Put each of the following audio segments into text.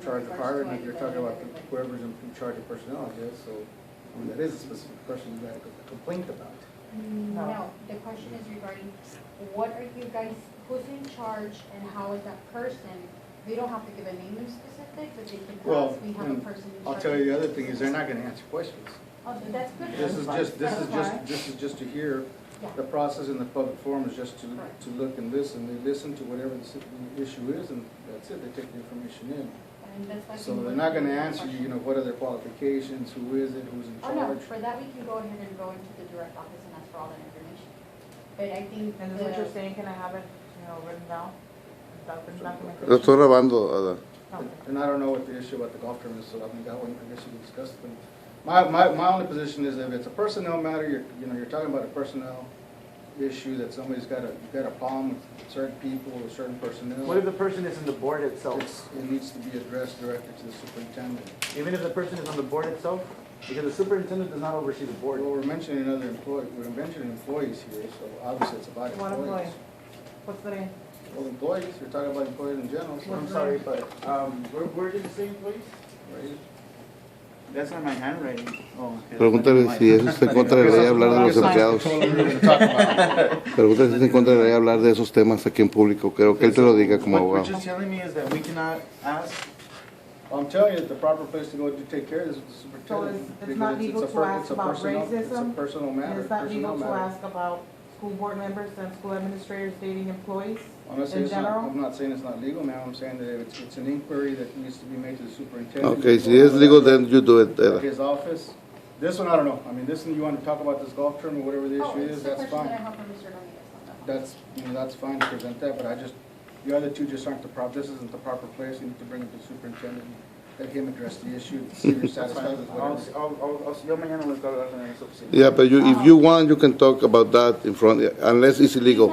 charge of hiring, and you're talking about whoever's in charge of personnel, I guess, so, I mean, that is a specific person you got a complaint about. No, the question is regarding, what are you guys, who's in charge and how is that person? We don't have to give a name in specific, but they can tell us we have a person in charge. I'll tell you the other thing is they're not gonna answer questions. Oh, that's good. This is just to hear. The process in the public forum is just to look and listen. They listen to whatever the issue is, and that's it. They take the information in. So they're not going to answer you, what are their qualifications, who is it, who's in charge. Oh, no, for that we can go ahead and go into the direct office and ask for all that information. But I think. And is what you're saying, can I have it, written down? Lo estoy grabando. And I don't know what the issue about the golf tournament is, so I think that one, I guess you can discuss it. My only position is if it's a personnel matter, you're talking about a personnel issue that somebody's got a problem with certain people or certain personnel. What if the person is in the board itself? It needs to be addressed directly to the superintendent. Even if the person is on the board itself? Because the superintendent does not oversee the board. Well, we're mentioning another employee, we're mentioning employees here, so obviously it's about What employee? employees. What's the name? Well, employees, you're talking about employees in general, so I'm sorry, but, where did you say employees? right? That's not my handwriting. Oh, okay. Pregúntale si eso está en contra de la ley hablar de los empleados. Pregúntale si está en contra de la ley hablar de esos temas aquí en público. Creo que él te lo diga como What abogado. you're just telling me is that we cannot ask. I'm telling you, the proper place to go to take care of this is the So superintendent. it's not legal to ask about racism? It's a personal matter. It's not legal to matter. ask about school board members and school administrators dating employees I'm not saying in it's not, general? I'm not saying it's not legal, ma'am. I'm saying that it's an inquiry that needs to be made to the superintendent. Okay, si es legal, then you do it. At his office. This one, I don't know. I mean, this one, you want to talk about this golf tournament, whatever the issue is, that's Oh, it's the question fine. that I have from Mr. Dominguez. That's fine to present that, but the other two just aren't this isn't the proper place. You need to bring it to the superintendent, let him address the issue, see if you're satisfied with whatever. Yo mañana me voy a hablar en esa oficina. Yeah, but if you want, you can talk about that in front, unless it's illegal.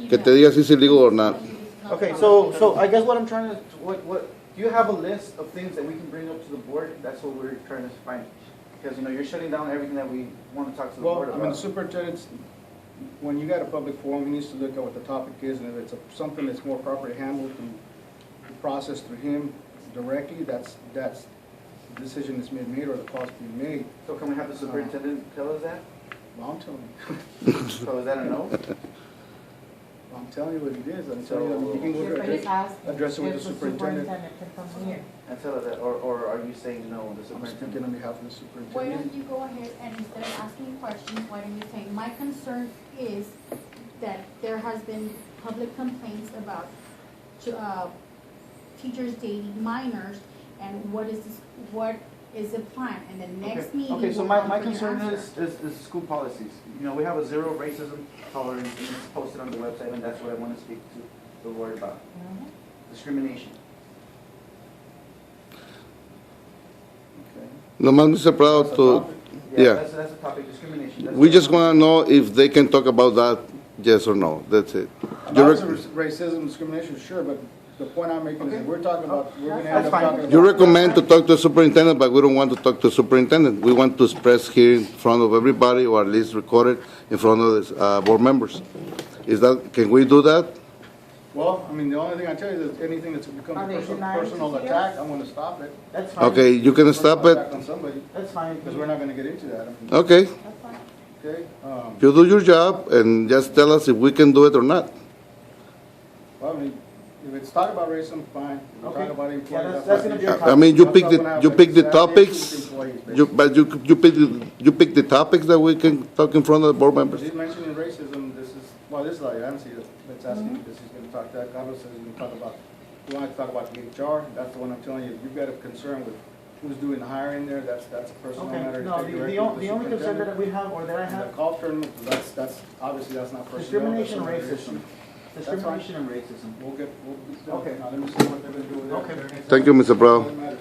Que te digas si es illegal or not. Okay, so I guess what I'm trying to, what, do you have a list of things that we can bring up to the board? That's what we're trying to find. Because, you're shutting down everything that we want to talk to the board Well, about. I mean, the superintendent's, when you got a public forum, he needs to look at what the topic is, and if it's something that's more properly handled through the process through him directly, that's the decision that's being made or the call that's being made. So can we have the superintendent tell us that? Well, I'm telling you. So is that a no? I'm telling you what it is. I'm telling you, I mean, you can go But he's asking address it with if the the superintendent. can come here. And tell us that, or are you saying no, the I'm superintendent? speaking on behalf of the Why superintendent. don't you go ahead and instead of asking questions, why don't you say, my concern is that there has been public complaints about teachers dating minors, and what is the plan? And the next meeting. Okay, so we'll my come for your concern answer. is school policies. We have a zero racism tolerance, and it's posted on the website, and that's what I want to speak to the board about. Discrimination. Okay. Nomás, Mr. Prado, to, yeah. That's a topic, discrimination. That's We what just I want. want to know if they can talk about that, yes or no. That's it. About racism, discrimination, sure, but the point I'm making is that we're talking about, we're gonna end That's up fine. talking about. You recommend to talk to the superintendent, but we don't want to talk to the superintendent. We want to express here in front of everybody, or at least record it in front of the board members. Can we do that? Well, I mean, the only thing I tell you is anything that's become Are a they denying personal CCS? attack, I'm gonna stop it. That's fine. Okay, you can stop Personal it. attack on somebody, That's fine. because we're not gonna get into that. Okay, That's fine. Okay? you do your job and just tell us if we can do it or not. Well, I mean, if it's talk about racism, fine. If we Okay. talk about employees, Yeah, that's gonna be a I mean, you That's pick not the gonna you happen. pick the That's the issue topics. with employees, basically. But you pick the topics that we can talk in front of the board members. He's mentioning racism, this is like, I don't see it. Let's ask him, because he's gonna talk to that. Carlos says he's gonna talk about, we want to talk about the HR, that's the one I'm telling you, you've got a concern with who's doing the hiring there, that's a personal Okay, matter. no, Take the directly with only concern superintendent. that we have, or that I And the have, golf tournament, that's, obviously, that's not personnel. discrimination and that's racism. That's fine. Discrimination and racism. We'll Okay. now let me see what they're gonna do with that. Okay. Thank you, Mr. Brown. Doesn't matter.